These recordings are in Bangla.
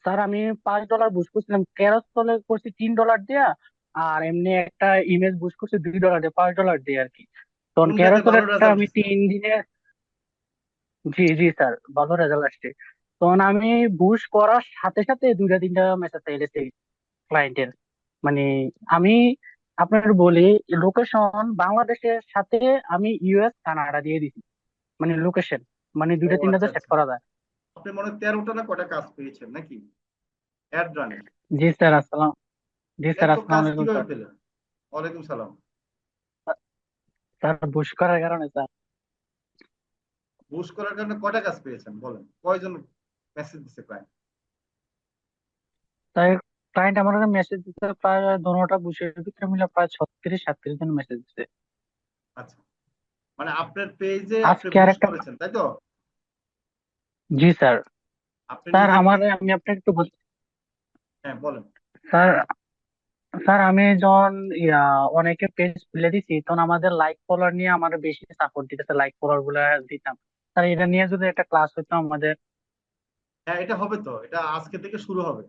স্যার আমি $5 বুঝ করছিলাম, ক্যারোসেলে করছি $3 দিয়া, আর এমনি একটা ইমেজ বুঝ করছি $2 দিয়ে, $5 দিয়ে আর কি। তখন কোনটাতে ভালো ক্যারোসেলেরটা রেজাল্ট আমি হয়েছে? 3 দিনে। জি জি স্যার, ভালো রেজাল্ট আসছে। তখন আমি বুশ করার সাথে সাথে 2টা 3টা মেসেজ এসেছে ক্লায়েন্টের। মানে আমি আপনার বলি, লোকেশন বাংলাদেশের সাথে আমি ইউএস কানাডা দিয়ে দিছি, মানে লোকেশন, মানে ও 2টা 3টাতে আচ্ছা সেট আচ্ছা। করা যায়। আপনি মনে হয় 13টা না কটা কাজ পেয়েছেন নাকি অ্যাড রানে? জি স্যার, আসসালাম। জি স্যার, এত আসসালামু কাজ আলাইকুম কিভাবে স্যার। পেলেন? ওয়ালাইকুম সালাম। স্যার বুশ করার কারণে স্যার। বুস্ট করার কারণে কয়টা কাজ পেয়েছেন বলেন, কয়জন মেসেজ দিছে ক্লায়েন্ট? তাই ক্লায়েন্ট আমার মেসেজ দিতে প্রায় দোনোটা বুশের ভিতরে মিলে প্রায় 36-37 জন মেসেজ দিচ্ছে। আচ্ছা, মানে আপনার পেজে আপনি আজকে আর বুস্ট একটা। করেছেন তাই তো? জি স্যার। আপনি স্যার নিজে আমার, ক্লিক। আমি আপনাকে একটু বলছি। হ্যাঁ বলেন। স্যার, স্যার আমি যখন ইয়া অনেকে পেজ খুলে দিছি, তখন আমাদের লাইক ফলোয়ার নিয়ে আমার বেশি সাপোর্ট দিতেছে, লাইক ফলোয়ার গুলা দিতাম। স্যার এটা নিয়ে যদি একটা ক্লাস হতো আমাদের। হ্যাঁ এটা হবে তো, এটা আজকে থেকে শুরু হবে।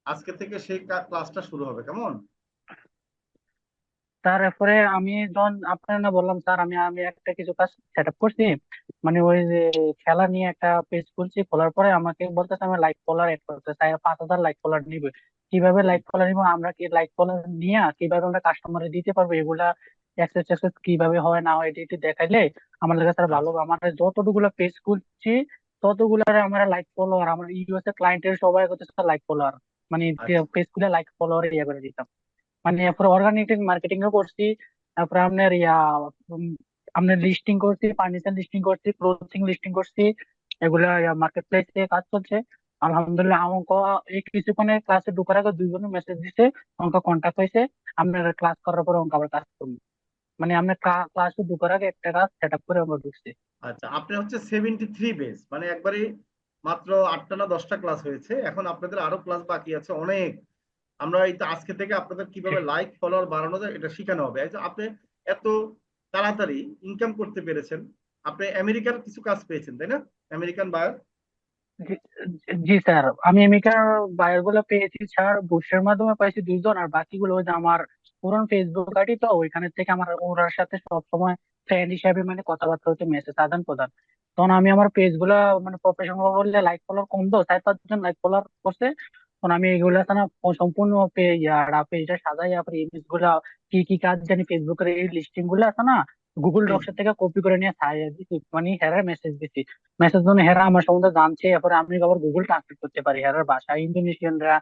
আজকে থেকে সেই ক্লাসটা শুরু হবে কেমন? তারপরে আমি যখন আপনার না বললাম স্যার, আমি আমি একটা কিছু কাজ সেট আপ করছি। মানে ওই যে খেলা নিয়ে একটা পেজ খুলছি, খোলার পরে আমাকে বলতেছে আমি লাইক ফলোয়ার এড করতে চাই, 5,000 লাইক ফলোয়ার নিবে। কিভাবে লাইক ফলোয়ার নিবো, আমরা কি লাইক ফলোয়ার নিয়ে কিভাবে আমরা কাস্টমারে দিতে পারবো, এগুলা অ্যাক্সেস ট্যাক্সেস কিভাবে হয় না হয়, এটি দেখাইলে আমার কাছে স্যার ভালো আচ্ছা হবে। আমার যতটুকুলা পেজ খুলছি ততগুলার আমার লাইক ফলোয়ার, আমার ইউএস এর ক্লায়েন্টের সবাই করতেছে লাইক ফলোয়ার, মানে আচ্ছা। পেজ খুলে লাইক ফলোয়ার ইয়ে করে দিতাম। মানে এরপরে অর্গানিক মার্কেটিং ও করছি। তারপরে আপনার উম, আপনার লিস্টিং করছি, ফার্নিচার লিস্টিং করছি, ক্লোথিং লিস্টিং করছি। এগুলা মার্কেট প্লেসে কাজ চলছে। আলহামদুলিল্লাহ। আমাকে এই কিছুক্ষণের ক্লাসে ঢোকার আগে 2 জনের মেসেজ দিছে, আমাকে কন্ট্যাক্ট হয়েছে। আপনার ক্লাস করার পরে আমাকে আবার কাজ করবো, মানে আপনার ক্লাসে ঢোকার আগে একটা কাজ সেট আপ করে আমরা ঢুকছি। আচ্ছা আপনি হচ্ছে 73 বেস, মানে একবারে মাত্র 8টা না 10টা ক্লাস হয়েছে, এখন আপনাদের আরো ক্লাস বাকি আছে অনেক। আমরা এই তো আজকে থেকে আপনাদের কিভাবে লাইক ফলোয়ার বাড়ানো যায় এটা শেখানো হবে। এই যে আপনি এত তাড়াতাড়ি ইনকাম করতে পেরেছেন, আপনি আমেরিকার কিছু কাজ পেয়েছেন তাই না? American buyer. জি জি স্যার, আমি এমিকার বায়ার গুলো পেয়েছি স্যার, বুশের মাধ্যমে পাইছি 2 জন, আর বাকিগুলো ওই যে আমার পুরনো ফেসবুক আইডি, তো ওইখানে থেকে আমার ওনার সাথে সবসময় ফ্রেন্ড হিসাবে মানে কথাবার্তা হচ্ছে, মেসেজ আদান প্রদান। তখন আমি আমার পেজ গুলা মানে প্রফেশনাল বললে লাইক ফলোয়ার কম, তো 4-5 জন লাইক ফলোয়ার করছে। তখন আমি এগুলা না সম্পূর্ণ পেজটা সাজাই, আপনার ইমেজ গুলা কি কি কাজ জানি ফেসবুকের এই লিস্টিং গুলো আছে না, গুগল জি ডক্স জি। এর থেকে কপি করে নিয়ে ছাড়িয়ে দিচ্ছি, মানে হেরার মেসেজ দিচ্ছি। মেসেজ জন্য হেরা আমার সম্বন্ধে জানছে, এরপরে আমি আবার গুগল ট্রান্সলেট করতে পারি হেরার ভাষা, ইন্দোনেশিয়ানরা,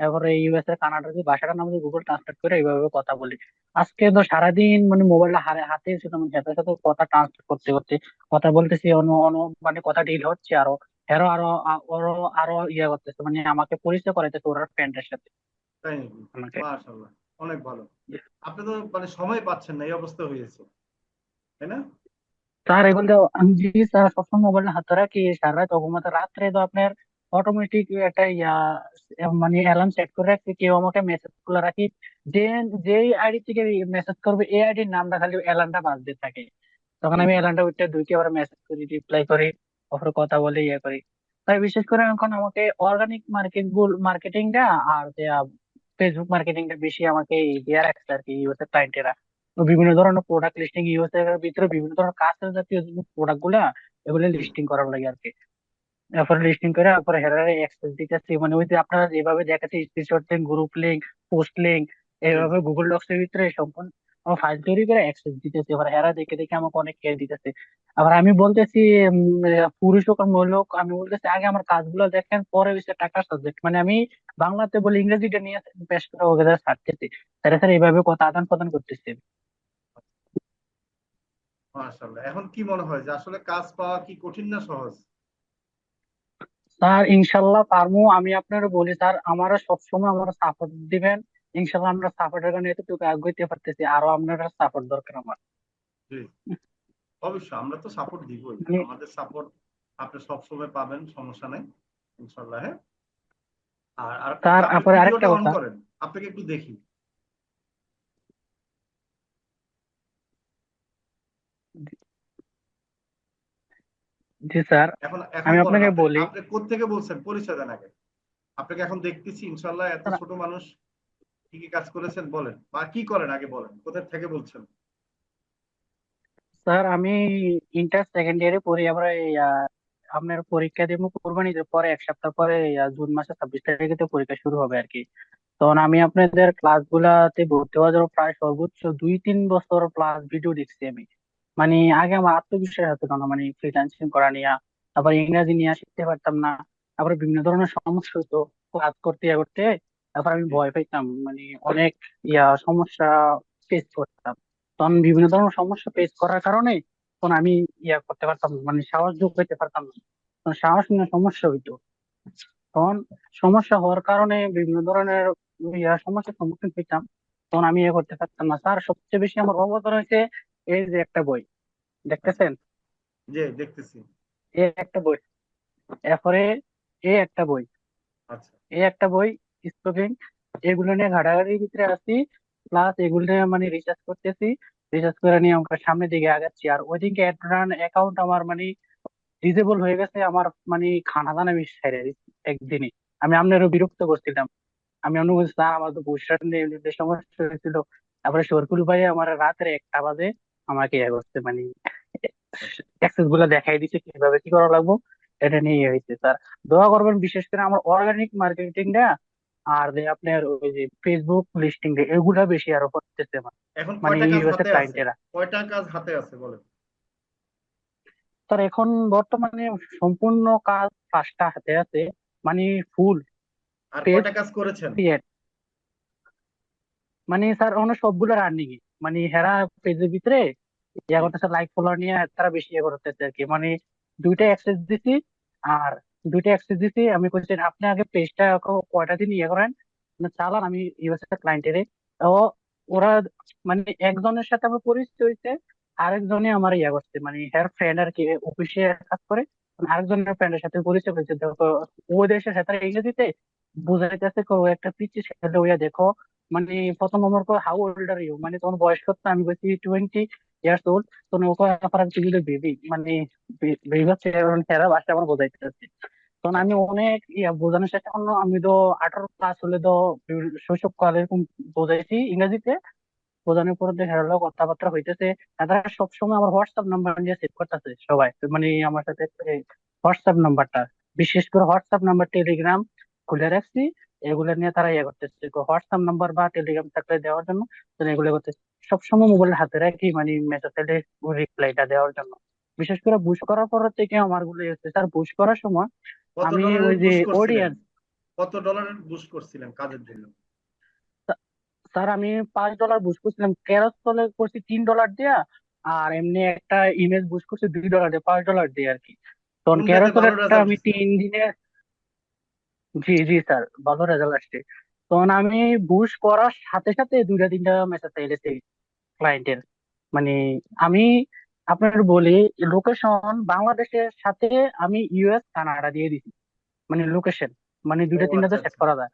এরপরে ইউএস এর কানাডার যে ভাষাটা নাম গুগল ট্রান্সলেট করে এইভাবে কথা বলি। আজকে তো সারাদিন মানে মোবাইলটা হাতে ছিল, মানে হেতার সাথে কথা ট্রান্সলেট করতে করতে কথা বলতেছি, অন্য অন্য মানে কথা ডিল হচ্ছে আরো। হেরো আরো আরো আরো ইয়ে করতেছে, মানে আমাকে পরিচয় করাইতেছে ওর ফ্রেন্ডের সাথে তাই নাকি? আমাকে। মাশাআল্লাহ, অনেক ভালো। আপনি তো মানে সময় পাচ্ছেন না এই অবস্থা হয়েছে তাই না? স্যার এগুলো আমি জি স্যার সবসময় মোবাইল হাতে রাখি, সারা রাত ঘুমাতে, রাত্রে তো আপনার অটোমেটিক একটা মানে অ্যালার্ম সেট করে রাখছি, কেউ আমাকে মেসেজ করে রাখি, যে যেই আইডি থেকে মেসেজ করবে এই আইডির নামটা খালি অ্যালার্মটা বাজতে থাকে। তখন জি আমি জি। অ্যালার্মটা উঠে ঢুকে আবার মেসেজ করি, রিপ্লাই করি, তারপরে কথা বলে ইয়ে করি। তাই বিশেষ করে এখন আমাকে অর্গানিক মার্কেটিংটা আর ফেসবুক মার্কেটিংটা বেশি আমাকে দিয়ে রাখছে আর কি, ইউএস এর ক্লায়েন্টেরা। তো বিভিন্ন ধরনের প্রোডাক্ট লিস্টিং, ইউএস এর ভিতরে বিভিন্ন ধরনের কাঁচা জাতীয় প্রোডাক্ট গুলা, এগুলো জি লিস্টিং করার লাগে আর কি। তারপরে লিস্টিং করে তারপরে হেরারে অ্যাক্সেস দিতেছি, মানে ওই যে আপনারা যেভাবে দেখাচ্ছে screenshot link, group link, post link, জি এইভাবে জি। গুগল ডক্স এর ভিতরে সম্পূর্ণ ফাইল তৈরি করে অ্যাক্সেস দিতেছে, এবার হেরা দেখে দেখে আমাকে অনেক কেয়ার দিতেছে। আবার আমি বলতেছি পুরুষ হোক আর মহিলা হোক, আমি বলতেছি আগে আমার কাজগুলো দেখেন, পরে হচ্ছে টাকার সাবজেক্ট, মানে আমি বাংলাতে বলে ইংরেজিটা নিয়ে পেশ করে ওকে ছাড়তেছি। স্যার স্যার এইভাবে কথা আদান প্রদান করতেছি। মাশাআল্লাহ, এখন কি মনে হয় যে আসলে কাজ পাওয়া কি কঠিন না সহজ? স্যার ইনশাল্লাহ পারবো, আমি আপনার বলি স্যার, আমারা সবসময় আমরা সাপোর্ট দিবেন। ইনশাল্লাহ আমরা সাপোর্টের কারণে এতটুকু আগাইতে পারতেছি, আরো আপনারা সাপোর্ট দরকার আমার। জি, অবশ্যই আমরা তো সাপোর্ট দিবই, মানে আমাদের সাপোর্ট আপনি সবসময় পাবেন, সমস্যা নাই ইনশাল্লাহ। হ্যাঁ, আর আরেকটা কি, স্যার আপনি তারপরে আরেকটা ভিডিওটা অন কথা। করেন, আপনাকে একটু দেখি। জি স্যার, এখন এখন আমি বলেন আপনাকে আপনি বলি। আপনি কোত্থেকে বলছেন, পরিচয় দেন আগে। আপনাকে এখন দেখতেছি ইনশাল্লাহ, এত স্যার ছোট মানুষ কি কি কাজ করেছেন বলেন, বা কি করেন আগে বলেন, কোথা থেকে বলছেন? স্যার, আমি ইন্টার সেকেন্ড ইয়ারে পড়ি। আবার এই আপনার পরীক্ষা দিব কোরবানির পরে 1 সপ্তাহ পরে, জুন মাসের 26 তারিখে তো পরীক্ষা শুরু হবে আর কি। তখন আমি আপনাদের ক্লাস গুলাতে ভর্তি হওয়ার জন্য প্রায় সর্বোচ্চ 2-3 বছর প্লাস ভিডিও দেখছি আমি। মানে আগে আমার আত্মবিশ্বাস হতো না, মানে ফ্রিল্যান্সিং করা নিয়ে, আবার ইংরেজি নিয়ে শিখতে পারতাম না, আবার বিভিন্ন ধরনের সমস্যা হতো ক্লাস করতে করতে। তারপর আমি জি, ভয় পাইতাম, মানে অনেক সমস্যা ফেস করতাম। তখন বিভিন্ন ধরনের সমস্যা ফেস করার কারণে তখন আমি করতে পারতাম না, মানে সাহস যোগ করতে পারতাম না। তখন সাহস নিয়ে সমস্যা হইতো। তখন সমস্যা হওয়ার কারণে বিভিন্ন ধরনের সমস্যার সম্মুখীন হইতাম। তখন আমি করতে পারতাম না। স্যার, সবচেয়ে বেশি আমার অবদান হয়েছে এই যে একটা বই আচ্ছা, দেখতেছেন, জি দেখতেছি। এই একটা বই, এরপরে এই একটা বই, আচ্ছা, এই একটা বই, স্পোকিং, এগুলো নিয়ে ঘাটাঘাটির ভিতরে আছি। প্লাস এগুলো নিয়ে মানে রিসার্চ করতেছি। রিসার্চ করে নিয়ে আমরা সামনের দিকে আগাচ্ছি। আর ওইদিকে অ্যাকাউন্ট আমার মানে ডিজেবল হয়ে গেছে আমার, মানে খানা দানা আমি ছেড়ে দিচ্ছি একদিনই। আমি আপনারও বিরক্ত করছিলাম। আমি মনে করছি স্যার, আমার তো বুঝতে নেই, এমনিতে সমস্যা হয়েছিল। তারপরে সরকুল ভাই আমার রাতের 1টা বাজে আমাকে করছে, মানে আচ্ছা। অ্যাক্সেস গুলো দেখাই দিচ্ছে কিভাবে কি করা লাগবে। এটা নিয়ে হয়েছে স্যার। দোয়া করবেন, বিশেষ করে আমার অর্গানিক মার্কেটিংটা আর যে আপনার ওই যে ফেসবুক লিস্টিং এগুলা বেশি আরো করতেছে আমার, এখন মানে কয়টা কাজ ইউএস এর হাতে আছে? ক্লায়েন্টেরা। কয়টা কাজ হাতে আছে বলেন? স্যার, এখন বর্তমানে সম্পূর্ণ কাজ 5টা হাতে আছে, মানে ফুল আর পেজ কয়টা কাজ করেছেন? ক্রিয়েট। মানে স্যার অন্য সবগুলো রানিং, মানে হেরা পেজের ভিতরে জি, করতেছে, লাইক ফলোয়ার নিয়ে তারা বেশি করতেছে আর কি। মানে দুইটা আচ্ছা, অ্যাক্সেস দিছি। আর দুইটা অ্যাক্সেস দিছি, আমি বলছি আপনি আগে পেজটা কয়টা দিন করেন, মানে চালান, আমি ইউএস এর ক্লায়েন্টের। ও ওরা মানে একজনের সাথে আমার পরিচিত হয়েছে, আরেকজনে আমার করছে, মানে হের ফ্রেন্ড আর কি, অফিসে কাজ করে। মানে আরেকজনের ফ্রেন্ডের সাথে পরিচয় হয়েছে, দেখো ও দেশের সাথে ইংরেজিতে বুঝাইতেছে, ও একটা পিচ্ছি ছেলে হইয়া দেখো। মানে প্রথম নম্বর করে, হাউ ওল্ড আর ইউ, মানে তোমার বয়স কত? আমি বলছি 20 ইয়ার্স ওল্ড। তো নৌকা অপরাধ কিন্তু বেবি, মানে বেবি হচ্ছে সেরা ভাষা আমার বোঝাইতে চাচ্ছি। তখন আমি আচ্ছা। অনেক বোঝানোর চেষ্টা করলাম। আমি তো 18 প্লাস হলে তো শৈশবকাল এরকম বোঝাইছি ইংরেজিতে। বোঝানোর পর দেখা গেলো কথাবার্তা হইতেছে। আর তারা সবসময় আমার হোয়াটসঅ্যাপ নাম্বার নিয়ে সেভ করতেছে সবাই, মানে আমার সাথে হোয়াটসঅ্যাপ নাম্বারটা, বিশেষ করে হোয়াটসঅ্যাপ নাম্বার, টেলিগ্রাম খুলে রাখছি। এগুলো নিয়ে তারা করতেছে, হোয়াটসঅ্যাপ নাম্বার বা টেলিগ্রাম থাকলে দেওয়ার জন্য। তো এগুলো করতেছে সবসময় মোবাইল হাতে রাখি, মানে মেসেজে রিপ্লাইটা দেওয়ার জন্য। বিশেষ করে বুশ করার পর থেকে আমার গুলো হচ্ছে স্যার, বুশ করার সময় কত আমি ডলারের ওই যে বুশ করছিলেন? অডিয়েন্স। কত ডলারের বুশ করছিলেন কাজের জন্য? স্যার, আমি $5 বুশ করছিলাম, ক্যারোসেলে করছি $3 দিয়া। আর এমনি একটা ইমেজ বুশ করছি $2 দিয়ে, $5 দিয়ে আর কি। তখন কোনটাতে ভালো ক্যারোসেলেরটা রেজাল্ট আমি হয়েছে? 3 দিনে। জি জি স্যার, ভালো রেজাল্ট আসছে। তখন আমি বুশ করার সাথে সাথে 2-3টা মেসেজ এসেছে ক্লায়েন্টের। মানে আমি আপনার বলি, লোকেশন বাংলাদেশের সাথে আমি ইউএস কানাডা দিয়ে দিছি, মানে লোকেশন, মানে ও দুইটা তিনটাতে আচ্ছা, সেট আচ্ছা, করা যায়।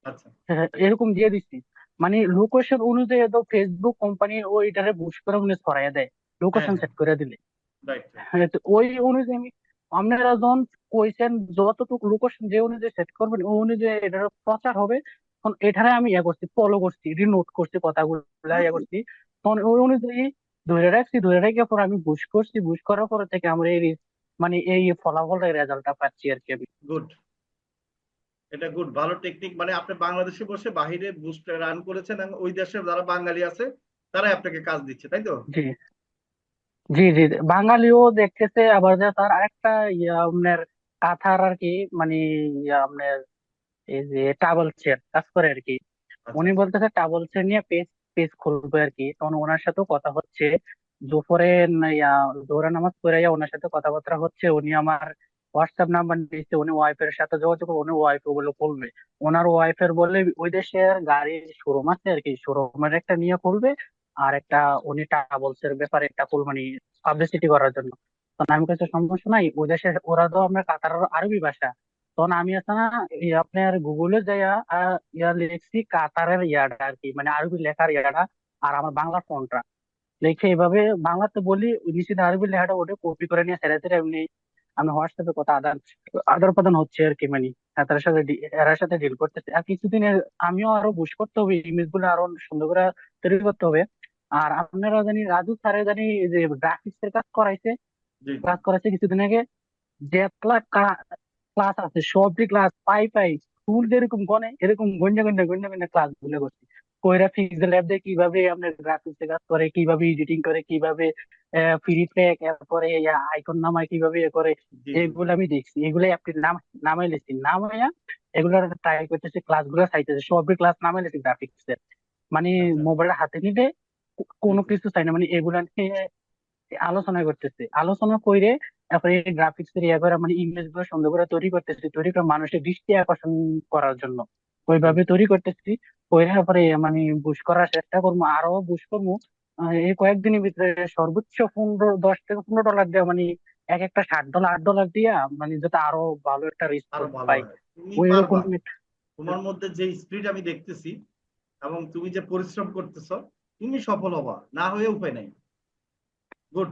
আচ্ছা। হ্যাঁ, এরকম দিয়ে দিচ্ছি। মানে লোকেশন অনুযায়ী তো ফেসবুক কোম্পানি ওইটারে বুস্ট করে উনি ছড়াইয়া দেয়, হ্যাঁ, লোকেশন হ্যাঁ, সেট করে দিলে। Right, right. হ্যাঁ, তো ওই অনুযায়ী আপনারা যখন কইছেন যতটুকু লোকেশন যে অনুযায়ী সেট করবেন ওই অনুযায়ী এটার প্রচার হবে। তখন এটারে আমি করছি, ফলো করছি, রিনোট করছি কথাগুলো, করছি। তখন ওই অনুযায়ী ধরে রেখে পর আমি বুশ করছি। বুশ করার পরে থেকে আমরা মানে এই ফলাফলটা, রেজাল্টটা পাচ্ছি আর কি আমি। গুড। এটা গুড, ভালো টেকনিক। মানে আপনি বাংলাদেশে বসে বাহিরে বুস্ট রান করেছেন এবং ওই দেশের যারা বাঙালি আছে তারাই আপনাকে কাজ দিচ্ছে, তাই তো? জি জি জি জি। বাঙালিও দেখতেছে, আবার যে তার আরেকটা আপনার কাঁথার আর কি, মানে আপনার এই যে ট্রাভেল চেয়ার কাজ করে আর কি। আচ্ছা, উনি আচ্ছা। বলতেছে ট্রাভেল চেয়ার নিয়ে পেজ পেজ খুলবে আর কি। তখন ওনার সাথেও কথা হচ্ছে। দুপুরে জোহরের নামাজ পড়ে ওনার সাথে কথাবার্তা হচ্ছে। উনি আমার হোয়াটসঅ্যাপ নাম্বার নিয়েছে, উনি ওয়াইফের সাথে যোগাযোগ করবে, উনি ওয়াইফ ওগুলো খুলবে। ওনার ওয়াইফের বলে ওই দেশের গাড়ির শোরুম আছে আর কি, শোরুমের একটা নিয়ে খুলবে। আর একটা উনি ট্রাভেলস এর ব্যাপারে একটা খুল, মানে পাবলিসিটি করার জন্য। তখন আমি কাছে সমস্যা নাই, ওই দেশে ওরা তো আমরা কাতার আরবি ভাষা। তখন আমি আছে না, আপনার গুগলে যাইয়া লিখছি কাতারের আর কি, মানে আরবি লেখার আর আমার বাংলা ফোনটা লিখে এইভাবে বাংলাতে বলি, নিচে আরবি লেখাটা ওটা কপি করে নিয়ে ছেড়ে ছেড়ে এমনি আমি হোয়াটসঅ্যাপে কথা আদান আদান প্রদান হচ্ছে আর কি, মানে এরার সাথে ডিল করতেছি। আর কিছুদিনের আমিও আরো বুশ করতে হবে, ইমেজ গুলো আরো সুন্দর করে তৈরি করতে হবে। আর আপনারা জানি রাজু স্যারে জানি যে গ্রাফিক্স এর জি জি কাজ করাইছে কিছুদিন আগে। যেতলা ক্লাস আছে সবটি ক্লাস পাই পাই, স্কুল যেরকম গনে এরকম গন্যা গন্যা গন্যা গন্যা ক্লাস গুলো করছি। কইরা পিক্সেল ল্যাব দিয়ে কিভাবে আপনার গ্রাফিক্স এর কাজ করে, কিভাবে এডিটিং করে, কিভাবে ফ্রি ট্র্যাক, এরপরে আইকন নামায়, কিভাবে করে, জি জি জি এগুলো আমি দেখছি। এগুলো আপনি নামাই লেছি, নামাইয়া এগুলো ট্রাই করতেছি, ক্লাস গুলো চাইতেছে, সবই ক্লাস নামাই লেছি গ্রাফিক্স এর। মানে আচ্ছা মোবাইলটা হাতে নিলে জি কোনো জি কিছু চাই না, মানে এগুলা নিয়ে আলোচনা করতেছে, আলোচনা করে তারপরে গ্রাফিক্স এর ইয়ে করে মানে ইমেজ গুলো সুন্দর করে তৈরি করতেছি, তৈরি করে মানুষের দৃষ্টি আকর্ষণ করার জন্য জি ওইভাবে তৈরি করতেছি। করে তারপরে মানে বুশ করার চেষ্টা করবো, আরো বুশ করবো। এই কয়েকদিনের ভিতরে সর্বোচ্চ 10 থেকে 15 ডলার দেওয়া, মানে এক একটা $60 $8 দিয়া, মানে যাতে আরো ভালো একটা আরো রেসপন্স ভালো পাই হয়, তুমি ওই রকম। পারবা। তোমার মধ্যে যে স্পিরিট আমি দেখতেছি এবং তুমি যে পরিশ্রম করতেছো, তুমি সফল হবা, না হয়ে উপায় নাই। গুড,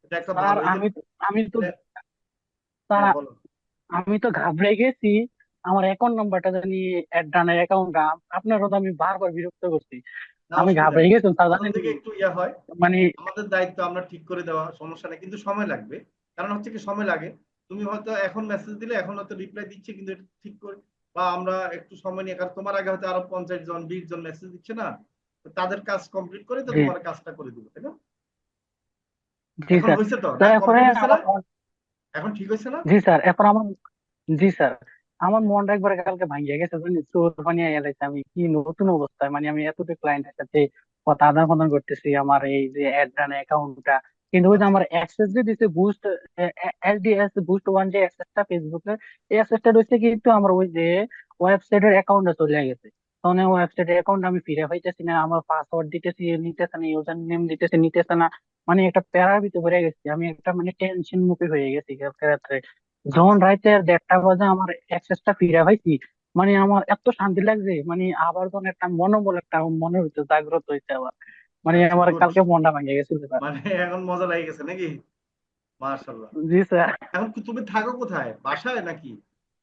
এটা একটা স্যার ভালো, এই যে আমি তো মানে, হ্যাঁ স্যার বলো। আমি তো ঘাবড়ে গেছি। আমার অ্যাকাউন্ট নাম্বারটা জানি অ্যাড ডানের অ্যাকাউন্ট, আপনারও তো আমি বারবার বিরক্ত করছি। না আমি অসুবিধা ঘাবড়ে নেই, গেছি স্যার, প্রথম জানেন থেকে নি? একটু ইয়া হয়, মানে আমাদের দায়িত্ব আমরা ঠিক করে দেওয়া, সমস্যা নেই, কিন্তু সময় লাগবে। কারণ হচ্ছে কি, সময় লাগে। তুমি হয়তো এখন মেসেজ দিলে এখন হয়তো রিপ্লাই দিচ্ছে, কিন্তু এটা ঠিক করে, বা আমরা একটু সময় নিয়ে, কারণ তোমার আগে হয়তো আরো 50 জন 20 জন মেসেজ দিচ্ছে না, তো তাদের কাজ কমপ্লিট করে তো জি তোমার কাজটা করে দিবে, তাই না? জি এখন স্যার। হয়েছে তো না, তারপরে কমপ্লিট হয়েছে না, আমার এখন ঠিক হয়েছে না? জি স্যার, এখন আমার জি স্যার, আমার মনটা একবারে কালকে ভাঙিয়ে গেছে, জানি চোর বানিয়ে এলাইছে। আমি কি নতুন অবস্থায়, মানে আমি এতটা ক্লায়েন্টের সাথে কথা আদান প্রদান করতেছি আমার এই যে অ্যাড্রান অ্যাকাউন্টটা, কিন্তু ওই যে আচ্ছা আমার অ্যাক্সেস যে দিছে বুস্ট, এসডিএস বুস্ট ওয়ান যে অ্যাক্সেসটা ফেসবুকে, এই অ্যাক্সেসটা রয়েছে, কিন্তু আমার ওই যে ওয়েবসাইটের অ্যাকাউন্টে চলে গেছে। তখন ওয়েবসাইটের অ্যাকাউন্ট আমি ফিরে পাইতেছি না, আমার পাসওয়ার্ড দিতেছি নিতেছে না, ইউজার নেম দিতেছে নিতেছে না। মানে একটা প্যারার ভিতরে পড়ে গেছি আমি, একটা মানে টেনশন মুখী হয়ে গেছি কালকে রাত্রে। যখন আচ্ছা রাইতে 1:30 বাজে আমার অ্যাক্সেসটা ফিরে পাইছি, মানে আমার এত শান্তি লাগছে, মানে আবার যখন একটা মনোবল একটা মনের ভিতরে জাগ্রত হয়েছে আবার, মানে আচ্ছা, আমার গুড। কালকে মনটা ভেঙে গেছিল স্যার। মানে এখন মজা লেগে গেছে নাকি? মাশাল্লাহ। জি স্যার। এখন কি তুমি থাকো কোথায়, বাসায় নাকি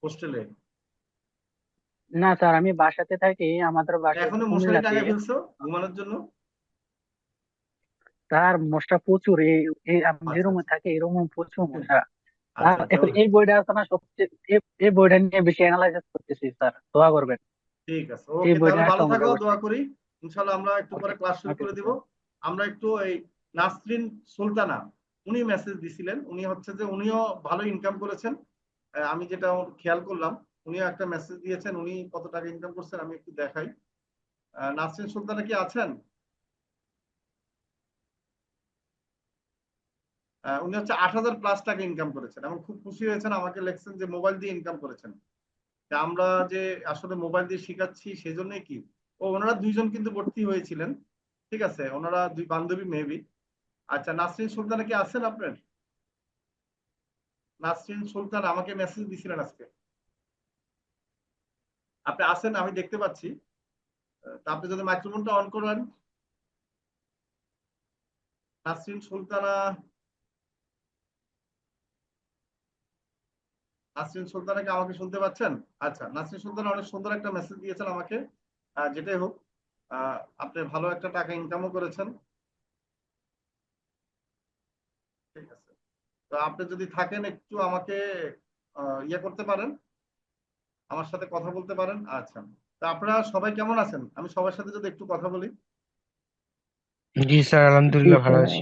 হোস্টেলে? না স্যার, আমি বাসাতে থাকি, আমাদের বাসা হচ্ছে এখনো মশারি কুমিল্লাতে। টাঙায় ফেলছো ঘুমানোর জন্য? তার মশা প্রচুর, এই আমি যে আচ্ছা রুমে আচ্ছা থাকি এই রুমে প্রচুর মশা। আচ্ছা আর আচ্ছা, এখন এই বইটা আছে না সবচেয়ে, এই বইটা নিয়ে বেশি অ্যানালাইসিস করতেছি স্যার, দোয়া করবেন। ঠিক আছে, এই ওকে, তাহলে বইটা ভালো থাকো, সংগ্রহ করছি। দোয়া করি। ইনশাল্লাহ আমরা একটু ওকে পরে ক্লাস শুরু ওকে করে দিব। স্যার। আমরা একটু এই নাসরিন সুলতানা, উনি মেসেজ দিছিলেন, উনি হচ্ছে যে উনিও ভালো ইনকাম করেছেন। আমি যেটা ওর খেয়াল করলাম, উনিও একটা মেসেজ দিয়েছেন, উনি কত টাকা ইনকাম করছেন আমি একটু দেখাই। নাসরিন সুলতানা কি আছেন? উনি হচ্ছে 8,000+ টাকা ইনকাম করেছেন এবং খুব খুশি হয়েছেন, আমাকে লেখছেন যে মোবাইল দিয়ে ইনকাম করেছেন। তা আমরা যে আসলে মোবাইল দিয়ে শিখাচ্ছি সেজন্যই কি, ও ওনারা দুইজন কিন্তু ভর্তি হয়েছিলেন, ঠিক আছে, ওনারা দুই বান্ধবী মেবি। আচ্ছা, নাসরিন সুলতানা কি আছেন আপনার? নাসরিন সুলতান আমাকে মেসেজ দিছিলেন আজকে, আপনি আছেন আমি দেখতে পাচ্ছি। তা আপনি যদি মাইক্রোফোনটা অন করেন। নাসরিন সুলতানা, নাসরিন সুলতানা কি আমাকে শুনতে পাচ্ছেন? আচ্ছা, নাসরিন সুলতানা অনেক সুন্দর একটা মেসেজ দিয়েছেন আমাকে। যেটাই হোক, আপনি ভালো একটা টাকা ইনকামও করেছেন, ঠিক আছে। তো আপনি যদি থাকেন একটু আমাকে ইয়ে করতে পারেন, আমার সাথে কথা বলতে পারেন। আচ্ছা, তো আপনারা সবাই কেমন আছেন, আমি সবার সাথে যদি একটু কথা বলি। জি স্যার, জি আলহামদুলিল্লাহ ভালো স্যার। আছি।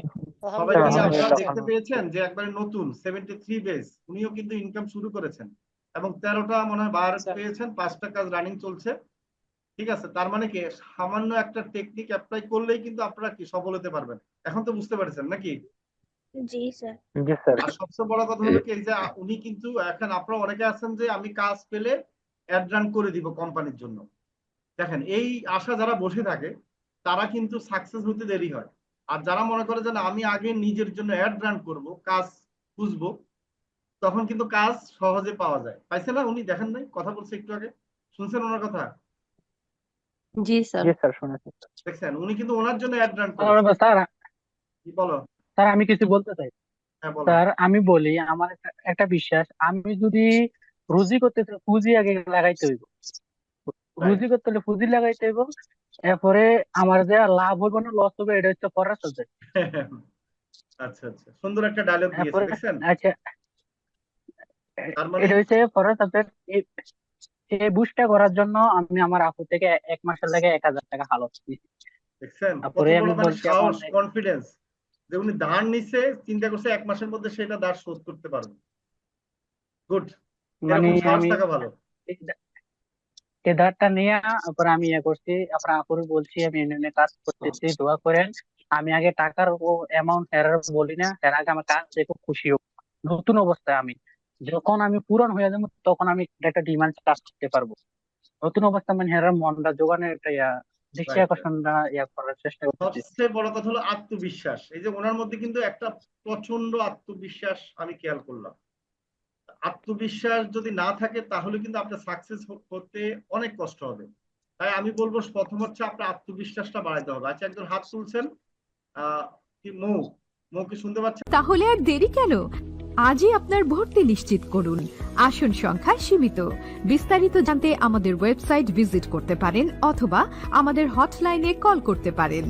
সবাইকে কি আপনারা আলহামদুলিল্লাহ দেখতে ভালো। পেয়েছেন যে একবারে নতুন 73 বেস, উনিও কিন্তু ইনকাম শুরু করেছেন এবং 13টা মনে হয় বার পেয়েছেন, 5টা কাজ রানিং চলছে, ঠিক আছে। তার মানে কি, সামান্য একটা টেকনিক অ্যাপ্লাই করলেই কিন্তু আপনারা কি সফল হতে পারবেন। এখন তো বুঝতে পারছেন নাকি? জি স্যার। জি স্যার। আর সবচেয়ে বড় কথা হলো কি, এই যে উনি কিন্তু এখন, আপনারা অনেকে আছেন যে আমি কাজ পেলে অ্যাড রান করে দিব কোম্পানির জন্য। দেখেন, এই আশা যারা বসে থাকে তারা কিন্তু সাকসেস হতে দেরি হয়। আর যারা মনে করে যে না, আমি আগে নিজের জন্য অ্যাড রান করব, কাজ খুঁজবো, তখন কিন্তু কাজ সহজে পাওয়া যায়। পাইছে না, উনি দেখেন নাই, কথা বলছে একটু আগে, শুনছেন ওনার কথা? জি স্যার। জি স্যার, শুনেছি। দেখছেন, উনি কিন্তু ওনার জন্য অ্যাড রান করেছে। স্যার স্যার, কি বলো? স্যার আমি কিছু বলতে চাই। হ্যাঁ বলো। স্যার আমি বলি, আমার একটা বিশ্বাস, আমি যদি রুজি করতে পুঁজি আগে লাগাইতে হইব। রাইট। রুজি করতে হলে পুঁজি লাগাইতে হইব। এরপরে আমার যে লাভ হইব না লস হবে এটা হচ্ছে পরের সাবজেক্ট। আচ্ছা আচ্ছা, সুন্দর একটা ডায়লগ দিয়েছে এরপরে দেখছেন। আচ্ছা, তার মানে এটা হচ্ছে পরের সাবজেক্ট। এই বুস্টটা করার জন্য আমি আমার আপু থেকে 1 মাসের লাগে 1000 টাকা হালত দিছি। দেখছেন কত তারপরে বড় আমি মানে বলছি এখন সাহস, কনফিডেন্স, যে উনি ধার নিছে, চিন্তা করছে 1 মাসের মধ্যে সেটা ধার শোধ করতে পারবে। গুড, মানে এরকম সাহস আমি থাকা ভালো। এই ধারটা নিয়ে তারপরে আমি ইয়ে করছি, আপনার আপুরে বলছি আমি ইউনিয়নে কাজ করতেছি, দোয়া করেন। আমি আগে টাকার অ্যামাউন্ট হেরার বলি না, এর আগে আমার কাজ দেখে খুশি হোক। নতুন অবস্থায় আমি যখন আমি পূরণ হয়ে যাবো তখন আমি একটা ডিমান্ড কাজ করতে পারবো। নতুন অবস্থা মানে হেরার মনটা জোগানোর একটা দৃষ্টি রাইট রাইট। আকর্ষণটা করার চেষ্টা করতেছি। সবচেয়ে বড় কথা হলো আত্মবিশ্বাস। এই যে ওনার মধ্যে কিন্তু একটা প্রচন্ড আত্মবিশ্বাস আমি খেয়াল করলাম। আত্মবিশ্বাস যদি না থাকে তাহলে কিন্তু আপনার সাকসেস করতে অনেক কষ্ট হবে। তাই আমি বলবো প্রথম হচ্ছে আপনার আত্মবিশ্বাসটা বাড়াইতে হবে। আচ্ছা, একজন হাত তুলছেন, কি মৌ, মৌ কি শুনতে পাচ্ছেন? তাহলে আর দেরি কেন? আজই আপনার ভর্তি নিশ্চিত করুন। আসন সংখ্যা সীমিত। বিস্তারিত জানতে আমাদের ওয়েবসাইট ভিজিট করতে পারেন অথবা আমাদের হটলাইনে কল করতে পারেন।